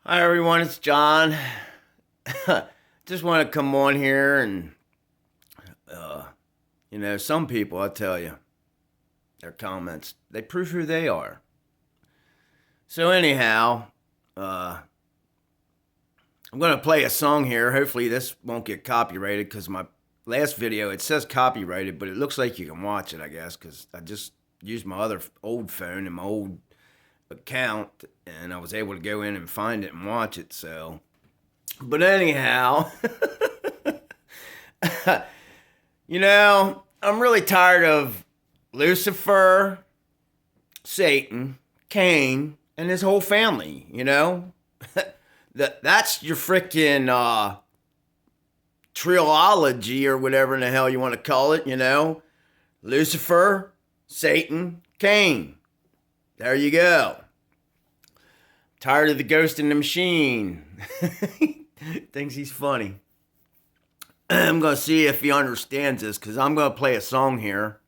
Hi everyone, it's John. Just want to come on here and, some people, I tell you, their comments, they prove who they are. So anyhow, I'm going to play a song here. Hopefully this won't get copyrighted because my last video, it says copyrighted, but it looks like you can watch it, I guess, because I just used my other old phone and my old account, and I was able to go in and find it and watch it. So, but anyhow, I'm really tired of Lucifer, Satan, Cain, and his whole family. That's your freaking trilogy or whatever in the hell you want to call it. Lucifer, Satan, Cain. There you go. Tired of the ghost in the machine. Thinks he's funny. I'm going to see if he understands this because I'm going to play a song here.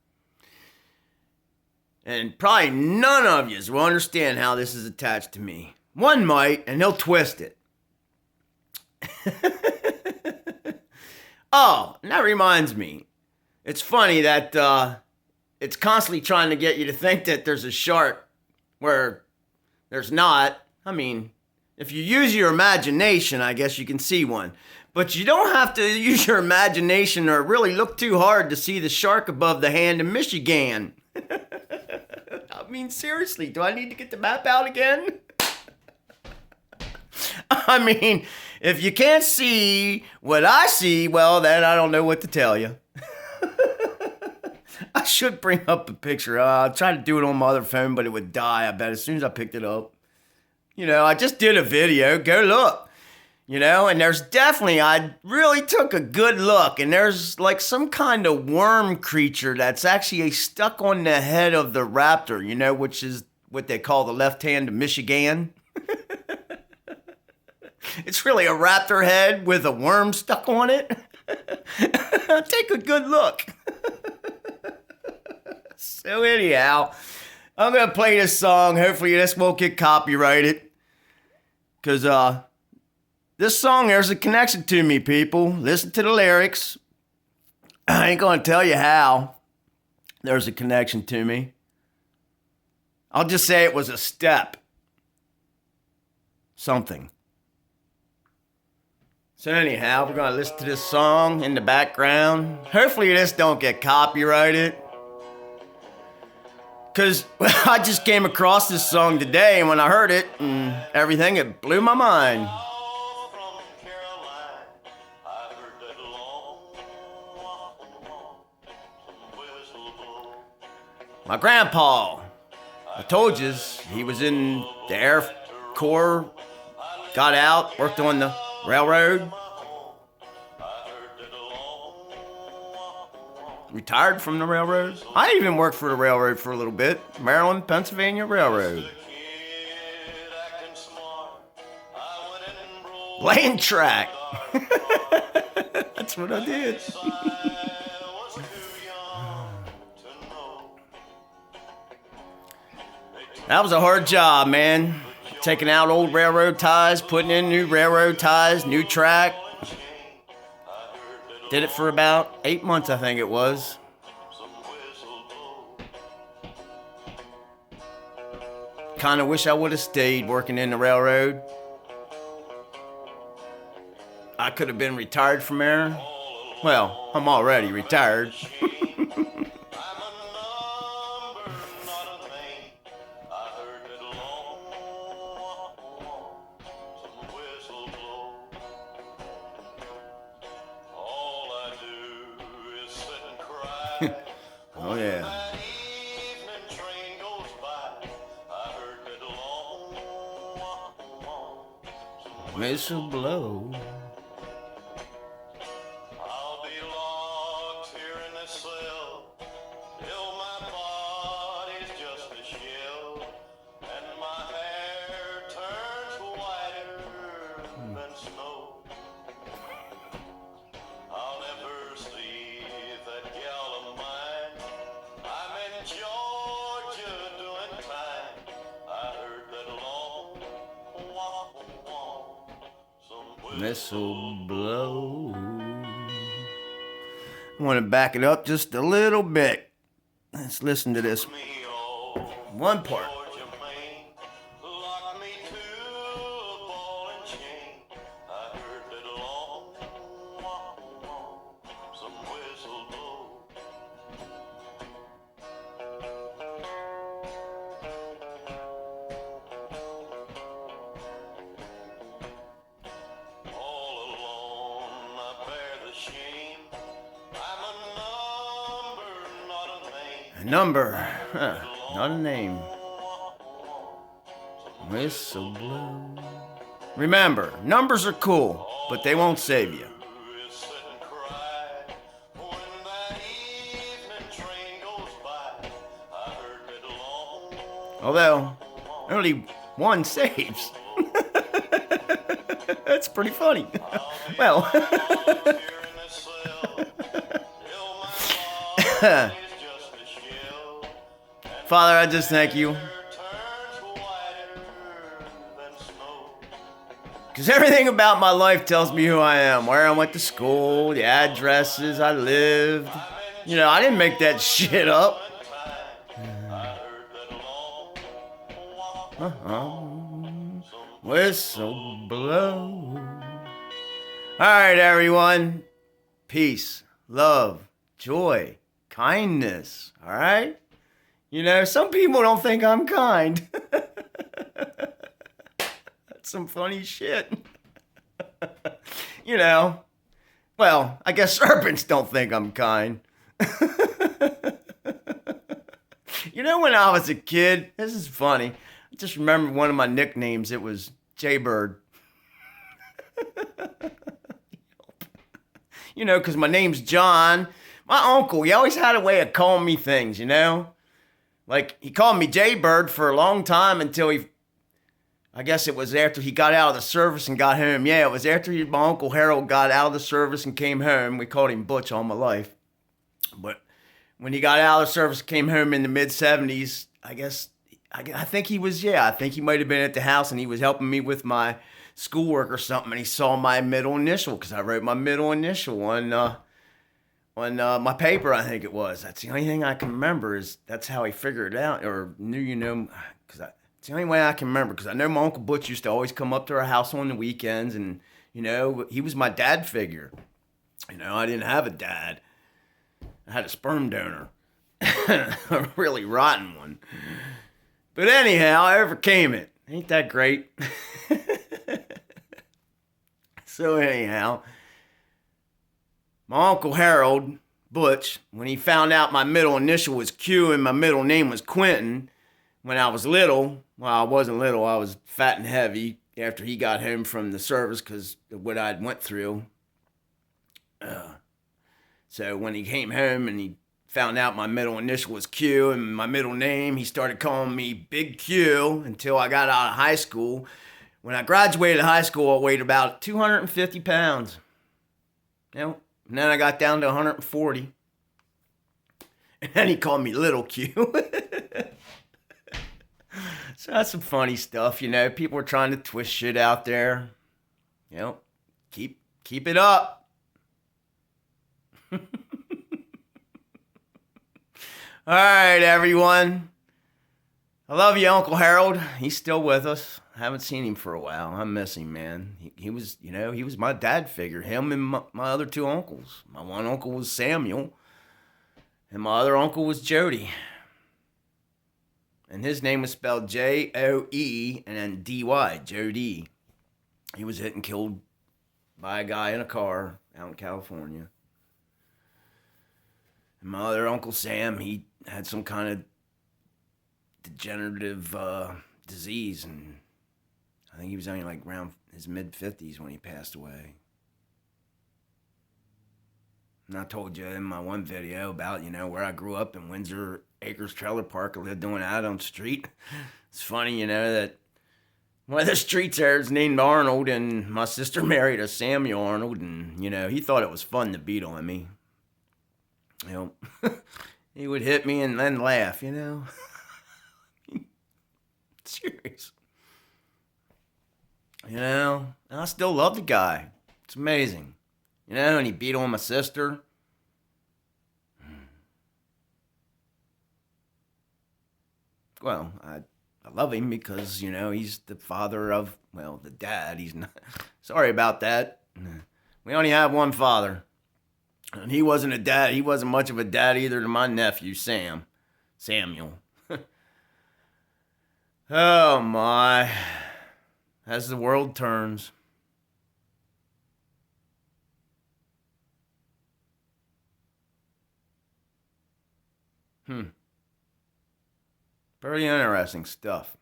And probably none of you will understand how this is attached to me. One might, and he'll twist it. Oh, and that reminds me. It's funny that it's constantly trying to get you to think that there's a shark where there's not. I mean, if you use your imagination, I guess you can see one. But you don't have to use your imagination or really look too hard to see the shark above the hand in Michigan. I mean, seriously, do I need to get the map out again? I mean, if you can't see what I see, well, then I don't know what to tell you. I should bring up a picture. I tried to do it on my other phone, but it would die, I bet, as soon as I picked it up. I just did a video. Go look. And there's definitely, I really took a good look, and there's like some kind of worm creature that's actually stuck on the head of the raptor, which is what they call the left hand of Michigan. It's really a raptor head with a worm stuck on it. Take a good look. So anyhow, I'm going to play this song. Hopefully this won't get copyrighted. Because this song, there's a connection to me, people. Listen to the lyrics. I ain't going to tell you how there's a connection to me. I'll just say it was a step. Something. So anyhow, we're going to listen to this song in the background. Hopefully this don't get copyrighted. Because I just came across this song today, and when I heard it and everything, it blew my mind. My grandpa, I told you, he was in the Air Corps, got out, worked on the railroad. Retired from the railroad. I even worked for the railroad for a little bit. Maryland, Pennsylvania Railroad. Laying track. That's what I did. That was a hard job, man. Taking out old railroad ties, putting in new railroad ties, new track. Did it for about 8 months, I think it was. Kind of wish I would have stayed working in the railroad. I could have been retired from there. Well, I'm already retired. Oh yeah. Whistle blow. I'll be locked here in this cell till my body's just a shell and my hair turns whiter than snow. I'll never see that gal of mine. I'm in Georgia doing time. I heard that long whistle blow. I want to back it up just a little bit. Let's listen to this one part. A number, not a name. Whistle blow. Remember, numbers are cool, but they won't save you. Although, only one saves. That's pretty funny. Well. Father, I just thank you. Because everything about my life tells me who I am, where I went to school, the addresses I lived. You know, I didn't make that shit up. Whistle blow. Alright, everyone. Peace, love, joy, kindness. Alright? You know, some people don't think I'm kind. That's some funny shit. You know, well, I guess serpents don't think I'm kind. You know, when I was a kid, this is funny. I just remember one of my nicknames. It was Jaybird. You know, because my name's John. My uncle, he always had a way of calling me things, you know? Like, he called me Jaybird for a long time until I guess it was after he got out of the service and got home. Yeah, it was after my Uncle Harold got out of the service and came home. We called him Butch all my life. But when he got out of the service and came home in the mid-70s, I think he was, I think he might have been at the house and he was helping me with my schoolwork or something, and he saw my middle initial, because I wrote my middle initial on my paper, I think it was. That's the only thing I can remember, is that's how he figured it out, or knew, you know, because it's the only way I can remember, because I know my Uncle Butch used to always come up to our house on the weekends, and, you know, he was my dad figure. You know, I didn't have a dad. I had a sperm donor. A really rotten one. But anyhow, I overcame it. Ain't that great? So anyhow, my Uncle Harold, Butch, when he found out my middle initial was Q and my middle name was Quentin, when I was little, well, I wasn't little, I was fat and heavy after he got home from the service because of what I'd went through. So when he came home and he found out my middle initial was Q and my middle name, he started calling me Big Q until I got out of high school. When I graduated high school, I weighed about 250 pounds. You know, and then I got down to 140. And then he called me Little Q. So that's some funny stuff, you know. People are trying to twist shit out there. You know, keep it up. All right, everyone. I love you, Uncle Harold. He's still with us. I haven't seen him for a while. I miss him, man. He was, you know, he was my dad figure. Him and my other two uncles. My one uncle was Samuel, and my other uncle was Jody. And his name was spelled Joe and then D-Y, Jody. He was hit and killed by a guy in a car out in California. And my other Uncle Sam, he had some kind of degenerative disease, and I think he was only like around his mid-50s when he passed away. And I told you in my one video about, you know, where I grew up in Windsor Acres Trailer Park. I lived on Adams Street. It's funny, you know, that one of the streets there is named Arnold, and my sister married a Samuel Arnold, and, you know, he thought it was fun to beat on me. You know, he would hit me and then laugh, you know. Serious. You know, and I still love the guy. It's amazing. You know, and he beat on my sister. Well, I love him because, you know, he's the father of, well, the dad. He's not. Sorry about that. We only have one father. And he wasn't a dad. He wasn't much of a dad either to my nephew, Samuel. Oh, my. As the world turns. Pretty interesting stuff.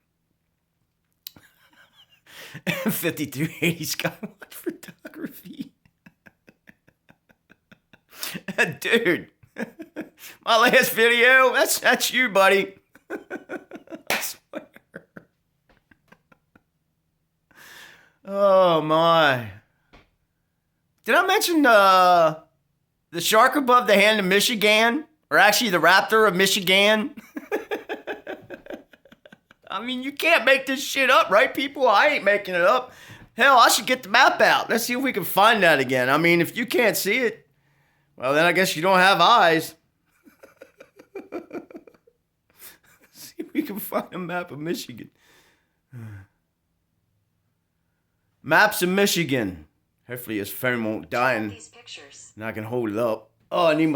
5280 Skywatch photography. Dude, my last video, that's you, buddy. I swear. Oh, my. Did I mention the shark above the hand of Michigan? Or actually the raptor of Michigan? I mean, you can't make this shit up, right, people? I ain't making it up. Hell, I should get the map out. Let's see if we can find that again. I mean, if you can't see it, well, then I guess you don't have eyes. See if we can find a map of Michigan. Maps of Michigan. Hopefully his phone won't die and I can hold it up. Oh, I need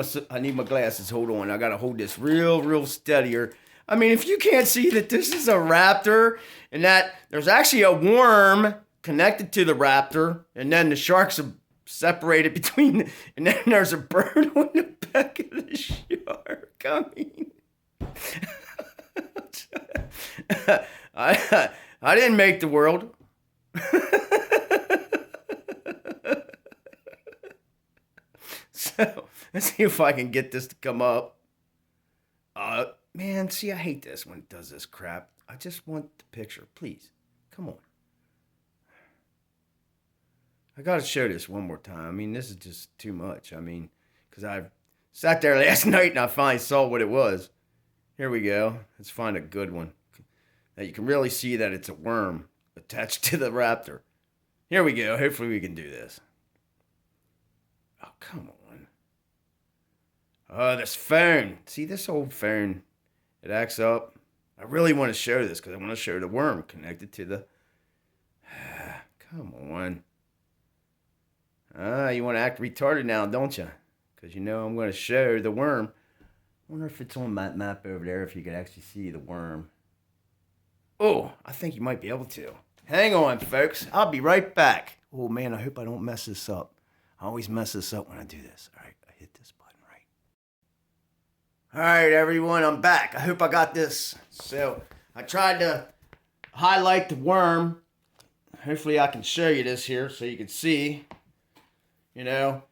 my glasses. Hold on. I got to hold this real steadier. I mean, if you can't see that this is a raptor and that there's actually a worm connected to the raptor and then the sharks are separated between, and then there's a bird on the back of the shark. I mean, I didn't make the world. So, let's see if I can get this to come up. Man, see, I hate this when it does this crap. I just want the picture, please. Come on. I gotta show this one more time. I mean, this is just too much. I mean, because I sat there last night and I finally saw what it was. Here we go. Let's find a good one. Now you can really see that it's a worm attached to the raptor. Here we go. Hopefully we can do this. Oh, come on. Oh, this phone. See, this old phone. It acts up. I really want to show this because I want to show the worm connected to the... Come on. You want to act retarded now, don't you? Because you know I'm going to show the worm. I wonder if it's on that map over there, if you could actually see the worm. Oh, I think you might be able to. Hang on, folks. I'll be right back. Oh, man, I hope I don't mess this up. I always mess this up when I do this. All right, I hit this button right. All right, everyone, I'm back. I hope I got this. So I tried to highlight the worm. Hopefully I can show you this here so you can see. You know,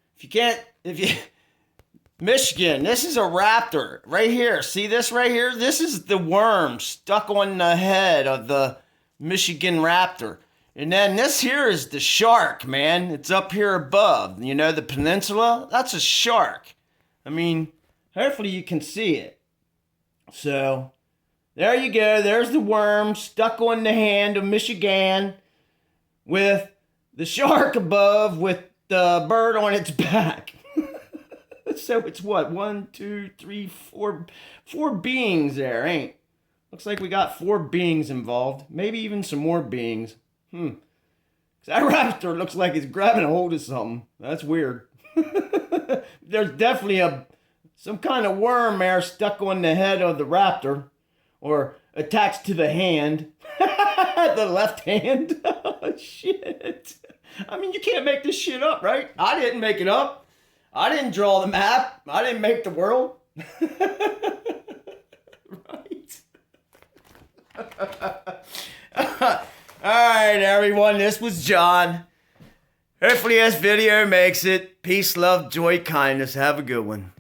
Michigan, this is a raptor right here. See this right here? This is the worm stuck on the head of the Michigan raptor. And then this here is the shark, man. It's up here above. You know, the peninsula? That's a shark. I mean, hopefully you can see it. So, there you go. There's the worm stuck on the hand of Michigan with the shark above with the bird on its back. So it's what? 1, 2, 3, 4. 4 beings there, ain't? Looks like we got 4 beings involved. Maybe even some more beings. That raptor looks like it's grabbing a hold of something. That's weird. There's definitely some kind of worm there stuck on the head of the raptor. Or attached to the hand. The left hand. Oh, shit. I mean, you can't make this shit up, right? I didn't make it up. I didn't draw the map. I didn't make the world. Right? Alright, everyone. This was John. Hopefully this video makes it. Peace, love, joy, kindness. Have a good one.